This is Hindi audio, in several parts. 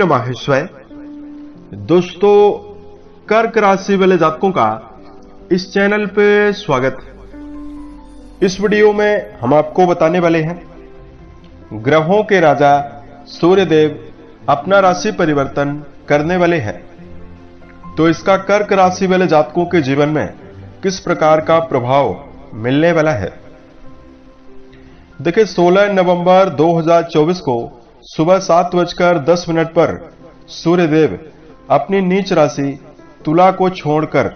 नमः शिवाय। दोस्तों, कर्क राशि वाले जातकों का इस चैनल पे स्वागत। इस वीडियो में हम आपको बताने वाले हैं ग्रहों के राजा सूर्यदेव अपना राशि परिवर्तन करने वाले हैं, तो इसका कर्क राशि वाले जातकों के जीवन में किस प्रकार का प्रभाव मिलने वाला है। देखिए, 16 नवंबर 2024 को सुबह 7:10 पर सूर्यदेव अपनी नीच राशि तुला को छोड़कर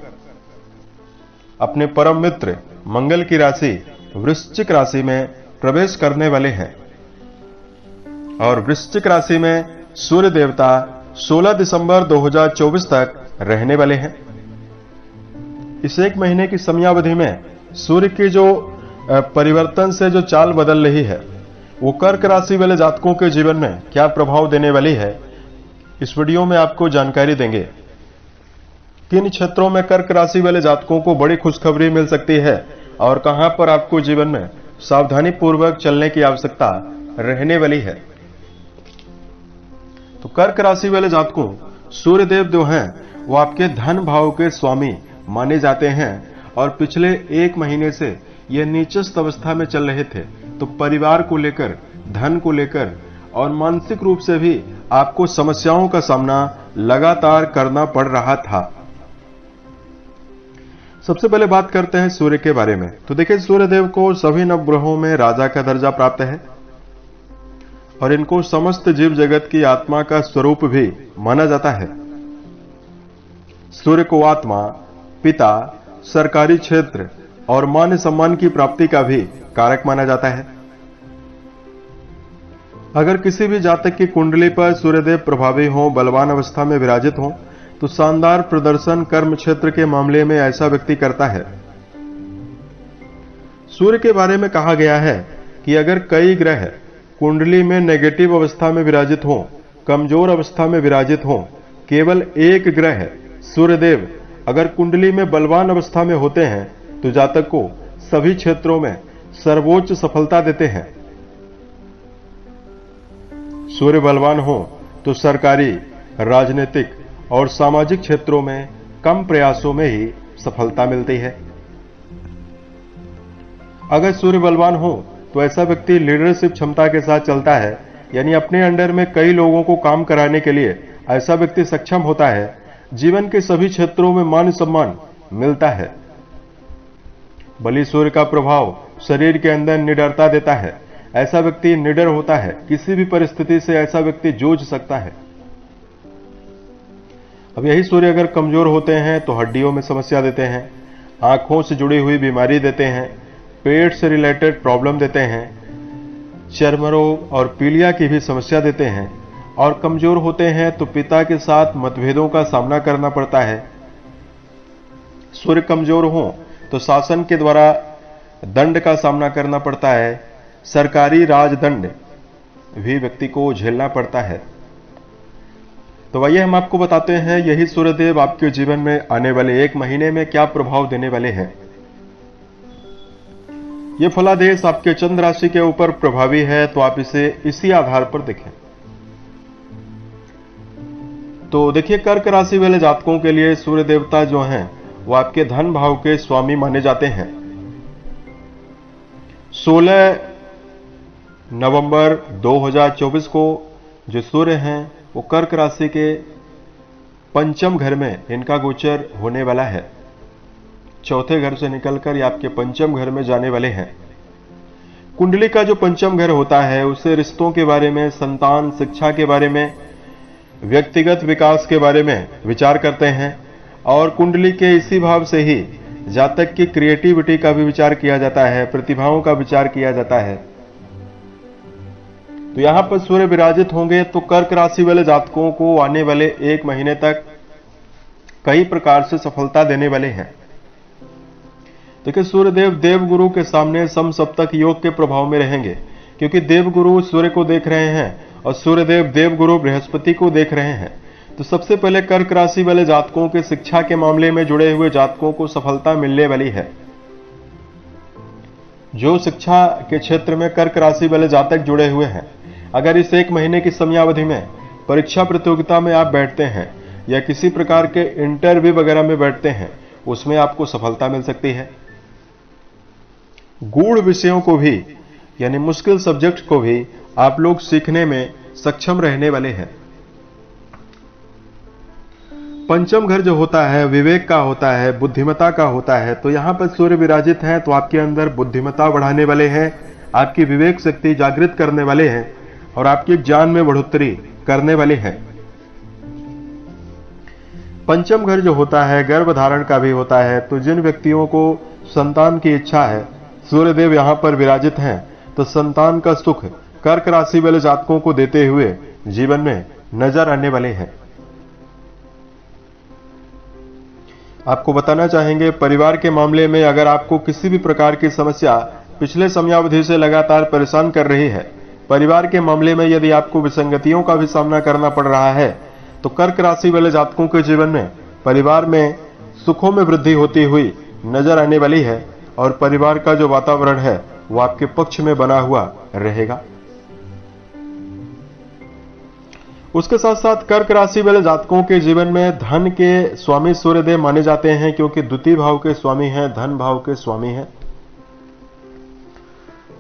अपने परम मित्र मंगल की राशि वृश्चिक राशि में प्रवेश करने वाले हैं और वृश्चिक राशि में सूर्य देवता 16 दिसंबर 2024 तक रहने वाले हैं। इस एक महीने की समयावधि में सूर्य की जो परिवर्तन से जो चाल बदल रही है, वो कर्क राशि वाले जातकों के जीवन में क्या प्रभाव देने वाली है, इस वीडियो में आपको जानकारी देंगे। किन क्षेत्रों में कर्क राशि वाले जातकों को बड़ी खुशखबरी मिल सकती है और कहां पर आपको जीवन में सावधानी पूर्वक चलने की आवश्यकता रहने वाली है। तो कर्क राशि वाले जातकों, सूर्यदेव जो हैं वो आपके धन भाव के स्वामी माने जाते हैं और पिछले एक महीने से यह नीचस्थ अवस्था में चल रहे थे, तो परिवार को लेकर, धन को लेकर और मानसिक रूप से भी आपको समस्याओं का सामना लगातार करना पड़ रहा था। सबसे पहले बात करते हैं सूर्य के बारे में। तो देखिए, सूर्यदेव को सभी नवग्रहों में राजा का दर्जा प्राप्त है और इनको समस्त जीव जगत की आत्मा का स्वरूप भी माना जाता है। सूर्य को आत्मा, पिता, सरकारी क्षेत्र और मान सम्मान की प्राप्ति का भी कारक माना जाता है। अगर किसी भी जातक की कुंडली पर सूर्यदेव प्रभावी हो, बलवान अवस्था में विराजित हो, तो शानदार प्रदर्शन कर्म क्षेत्र के मामले में ऐसा व्यक्ति करता है। सूर्य के बारे में कहा गया है कि अगर कई ग्रह कुंडली में नेगेटिव अवस्था में विराजित हो, कमजोर अवस्था में विराजित हो, केवल एक ग्रह सूर्यदेव अगर कुंडली में बलवान अवस्था में होते हैं, तो जातक को सभी क्षेत्रों में सर्वोच्च सफलता देते हैं। सूर्य बलवान हो तो सरकारी, राजनीतिक और सामाजिक क्षेत्रों में कम प्रयासों में ही सफलता मिलती है। अगर सूर्य बलवान हो तो ऐसा व्यक्ति लीडरशिप क्षमता के साथ चलता है, यानी अपने अंडर में कई लोगों को काम कराने के लिए ऐसा व्यक्ति सक्षम होता है। जीवन के सभी क्षेत्रों में मान सम्मान मिलता है। बलि सूर्य का प्रभाव शरीर के अंदर निडरता देता है। ऐसा व्यक्ति निडर होता है, किसी भी परिस्थिति से ऐसा व्यक्ति जूझ सकता है। अब यही सूर्य अगर कमजोर होते हैं तो हड्डियों में समस्या देते हैं, आंखों से जुड़ी हुई बीमारी देते हैं, पेट से रिलेटेड प्रॉब्लम देते हैं, चर्म रोग और पीलिया की भी समस्या देते हैं। और कमजोर होते हैं तो पिता के साथ मतभेदों का सामना करना पड़ता है। सूर्य कमजोर हो तो शासन के द्वारा दंड का सामना करना पड़ता है, सरकारी राजदंड भी व्यक्ति को झेलना पड़ता है। तो आइए हम आपको बताते हैं यही सूर्यदेव आपके जीवन में आने वाले एक महीने में क्या प्रभाव देने वाले हैं। ये फलादेश आपके चंद्र राशि के ऊपर प्रभावी है, तो आप इसे इसी आधार पर देखें। तो देखिए, कर्क राशि वाले जातकों के लिए सूर्य देवता जो हैं वो आपके धन भाव के स्वामी माने जाते हैं। 16 नवंबर 2024 को जो सूर्य हैं वो कर्क राशि के पंचम घर में इनका गोचर होने वाला है। चौथे घर से निकलकर ये आपके पंचम घर में जाने वाले हैं। कुंडली का जो पंचम घर होता है उससे रिश्तों के बारे में, संतान, शिक्षा के बारे में, व्यक्तिगत विकास के बारे में विचार करते हैं और कुंडली के इसी भाव से ही जातक की क्रिएटिविटी का भी विचार किया जाता है, प्रतिभाओं का विचार किया जाता है। तो यहां पर सूर्य विराजित होंगे तो कर्क राशि वाले जातकों को आने वाले एक महीने तक कई प्रकार से सफलता देने वाले हैं। देखिए, सूर्यदेव देवगुरु के सामने समसप्तक योग के प्रभाव में रहेंगे, क्योंकि देवगुरु सूर्य को देख रहे हैं और सूर्यदेव देवगुरु बृहस्पति को देख रहे हैं। तो सबसे पहले कर्क राशि वाले जातकों के शिक्षा के मामले में जुड़े हुए जातकों को सफलता मिलने वाली है। जो शिक्षा के क्षेत्र में कर्क राशि वाले जातक जुड़े हुए हैं, अगर इस एक महीने की समयावधि में परीक्षा प्रतियोगिता में आप बैठते हैं या किसी प्रकार के इंटरव्यू वगैरह में बैठते हैं, उसमें आपको सफलता मिल सकती है। गूढ़ विषयों को भी यानी मुश्किल सब्जेक्ट को भी आप लोग सीखने में सक्षम रहने वाले हैं। पंचम घर जो होता है विवेक का होता है, बुद्धिमत्ता का होता है, तो यहां पर सूर्य विराजित हैं तो आपके अंदर बुद्धिमत्ता बढ़ाने वाले हैं, आपकी विवेक शक्ति जागृत करने वाले हैं और आपके ज्ञान में बढ़ोतरी करने वाले हैं। पंचम घर जो होता है गर्भ धारण का भी होता है, तो जिन व्यक्तियों को संतान की इच्छा है, सूर्यदेव यहां पर विराजित हैं, तो संतान का सुख कर्क राशि वाले जातकों को देते हुए जीवन में नजर आने वाले हैं। आपको बताना चाहेंगे परिवार के मामले में अगर आपको किसी भी प्रकार की समस्या पिछले समयावधि से लगातार परेशान कर रही है, परिवार के मामले में यदि आपको विसंगतियों का भी सामना करना पड़ रहा है, तो कर्क राशि वाले जातकों के जीवन में परिवार में सुखों में वृद्धि होती हुई नजर आने वाली है और परिवार का जो वातावरण है वो आपके पक्ष में बना हुआ रहेगा। उसके साथ साथ कर्क राशि वाले जातकों के जीवन में धन के स्वामी सूर्यदेव माने जाते हैं, क्योंकि द्वितीय भाव के स्वामी हैं, धन भाव के स्वामी हैं।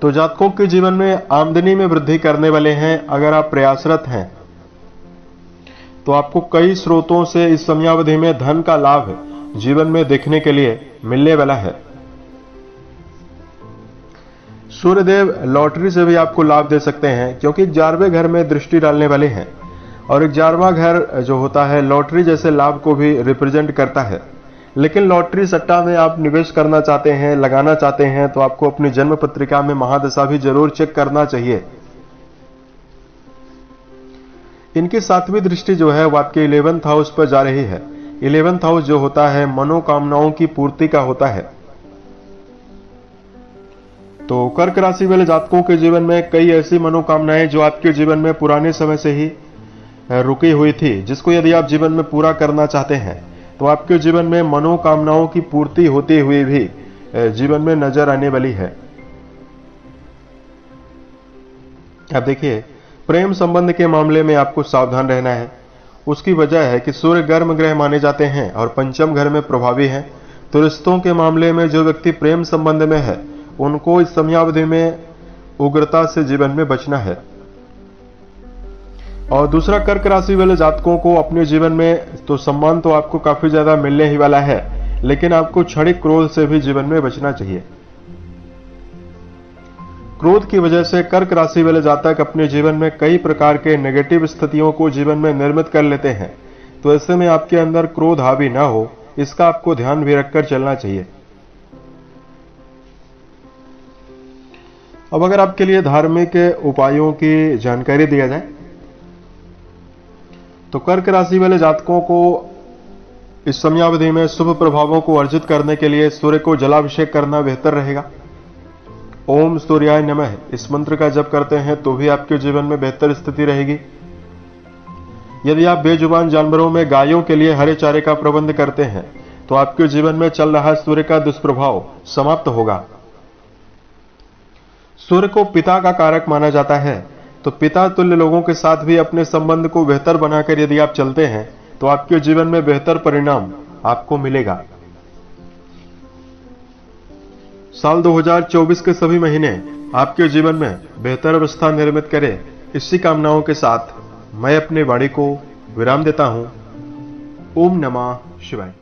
तो जातकों के जीवन में आमदनी में वृद्धि करने वाले हैं। अगर आप प्रयासरत हैं तो आपको कई स्रोतों से इस समयावधि में धन का लाभ जीवन में देखने के लिए मिलने वाला है। सूर्यदेव लॉटरी से भी आपको लाभ दे सकते हैं, क्योंकि 11वें घर में दृष्टि डालने वाले हैं और 11वां घर जो होता है लॉटरी जैसे लाभ को भी रिप्रेजेंट करता है। लेकिन लॉटरी सट्टा में आप निवेश करना चाहते हैं, लगाना चाहते हैं, तो आपको अपनी जन्म पत्रिका में महादशा भी जरूर चेक करना चाहिए। इनकी 7वीं दृष्टि जो है वो आपके 11th हाउस पर जा रही है। 11th हाउस जो होता है मनोकामनाओं की पूर्ति का होता है। तो कर्क राशि वाले जातकों के जीवन में कई ऐसी मनोकामनाएं जो आपके जीवन में पुराने समय से ही रुकी हुई थी, जिसको यदि आप जीवन में पूरा करना चाहते हैं तो आपके जीवन में मनोकामनाओं की पूर्ति होती हुई भी जीवन में नजर आने वाली है। अब देखिए प्रेम संबंध के मामले में आपको सावधान रहना है। उसकी वजह है कि सूर्य गर्म ग्रह माने जाते हैं और पंचम घर में प्रभावी हैं। तो रिश्तों के मामले में जो व्यक्ति प्रेम संबंध में है उनको इस समयावधि में उग्रता से जीवन में बचना है। और दूसरा कर्क राशि वाले जातकों को अपने जीवन में तो सम्मान तो आपको काफी ज्यादा मिलने ही वाला है, लेकिन आपको क्षणिक क्रोध से भी जीवन में बचना चाहिए। क्रोध की वजह से कर्क राशि वाले जातक अपने जीवन में कई प्रकार के नेगेटिव स्थितियों को जीवन में निर्मित कर लेते हैं। तो ऐसे में आपके अंदर क्रोध हावी ना हो, इसका आपको ध्यान भी रखकर चलना चाहिए। अब अगर आपके लिए धार्मिक उपायों की जानकारी दिया जाए तो कर्क राशि वाले जातकों को इस समयावधि में शुभ प्रभावों को अर्जित करने के लिए सूर्य को जलाभिषेक करना बेहतर रहेगा। ओम सूर्याय नमः इस मंत्र का जप करते हैं तो भी आपके जीवन में बेहतर स्थिति रहेगी। यदि आप बेजुबान जानवरों में गायों के लिए हरे चारे का प्रबंध करते हैं तो आपके जीवन में चल रहा सूर्य का दुष्प्रभाव समाप्त होगा। सूर्य को पिता का कारक माना जाता है, तो पिता तुल्य लोगों के साथ भी अपने संबंध को बेहतर बनाकर यदि आप चलते हैं तो आपके जीवन में बेहतर परिणाम आपको मिलेगा। साल 2024 के सभी महीने आपके जीवन में बेहतर अवस्था निर्मित करें, इसी कामनाओं के साथ मैं अपनी वाणी को विराम देता हूं। ओम नमः शिवाय।